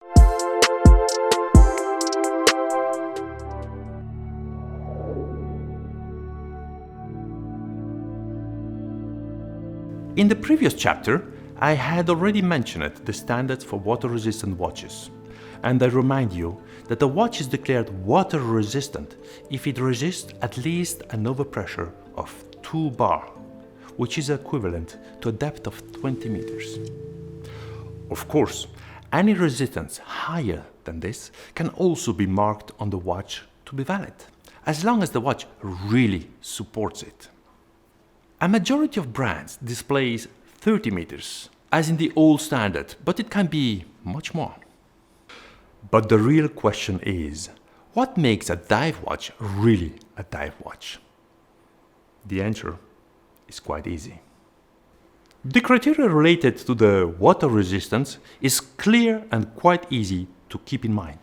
In the previous chapter, I had already mentioned the standards for water-resistant watches, and I remind you that a watch is declared water-resistant if it resists at least an overpressure of 2 bar, which is equivalent to a depth of 20 meters. Of course, any resistance higher than this can also be marked on the watch to be valid, as long as the watch really supports it. A majority of brands displays 30 meters, as in the old standard, but it can be much more. But the real question is, what makes a dive watch really a dive watch? The answer is quite easy. The criteria related to the water resistance is clear and quite easy to keep in mind.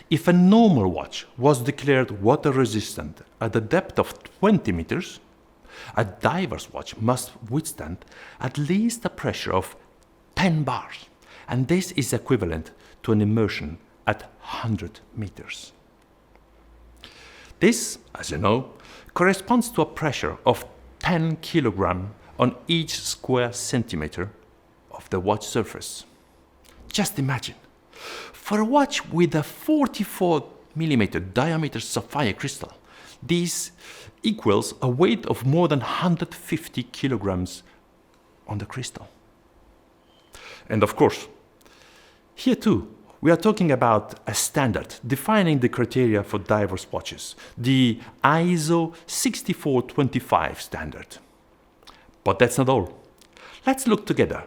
If a normal watch was declared water resistant at a depth of 20 meters, a diver's watch must withstand at least a pressure of 10 bars, and this is equivalent to an immersion at 100 meters. This, as you know, corresponds to a pressure of 10 kilograms on each square centimeter of the watch surface. Just imagine, for a watch with a 44 millimeter diameter sapphire crystal, this equals a weight of more than 150 kilograms on the crystal. And of course, here too, we are talking about a standard defining the criteria for divers' watches, the ISO 6425 standard. But that's not all. Let's look together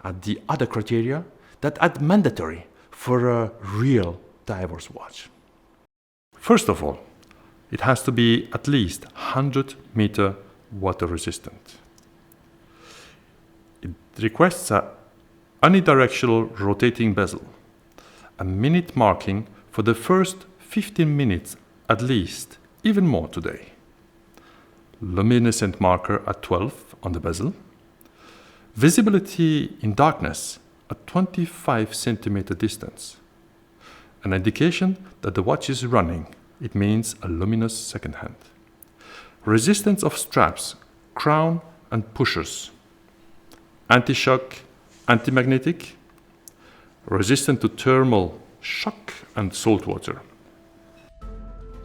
at the other criteria that are mandatory for a real diver's watch. First of all, it has to be at least 100 meter water resistant. It requests a unidirectional rotating bezel, a minute marking for the first 15 minutes at least, even more today. Luminescent marker at 12 on the bezel. Visibility in darkness at 25 centimeter distance. An indication that the watch is running. It means a luminous second hand. Resistance of straps, crown and pushers. Anti-shock, anti-magnetic. Resistant to thermal shock and salt water.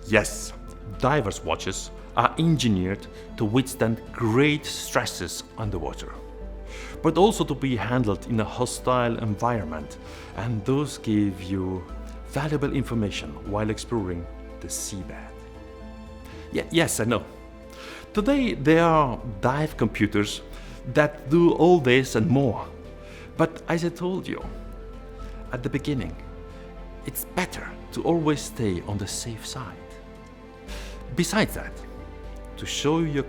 Yes, divers' watches are engineered to withstand great stresses underwater, but also to be handled in a hostile environment, and those give you valuable information while exploring the seabed. Yes, I know. Today there are dive computers that do all this and more, but as I told you at the beginning, it's better to always stay on the safe side. Besides that, to show your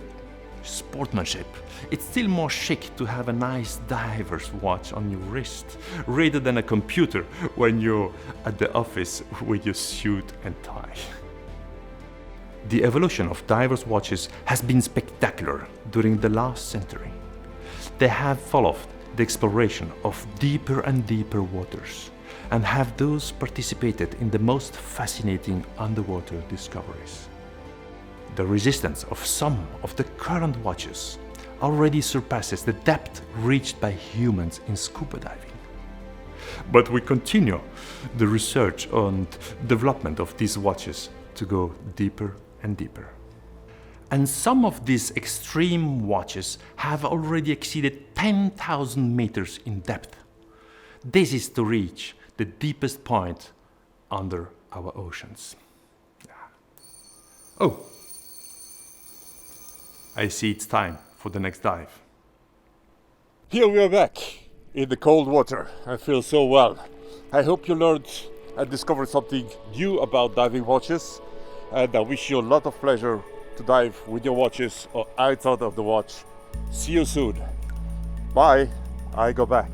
sportsmanship, it's still more chic to have a nice diver's watch on your wrist rather than a computer when you're at the office with your suit and tie. The evolution of divers' watches has been spectacular during the last century. They have followed the exploration of deeper and deeper waters, and have thus participated in the most fascinating underwater discoveries. The resistance of some of the current watches already surpasses the depth reached by humans in scuba diving. But we continue the research and development of these watches to go deeper and deeper. And some of these extreme watches have already exceeded 10,000 meters in depth. This is to reach the deepest point under our oceans. Oh, I see it's time for the next dive. Here we are back in the cold water. I feel so well. I hope you learned and discovered something new about diving watches, and I wish you a lot of pleasure to dive with your watches or outside of the watch. See you soon. Bye. I go back.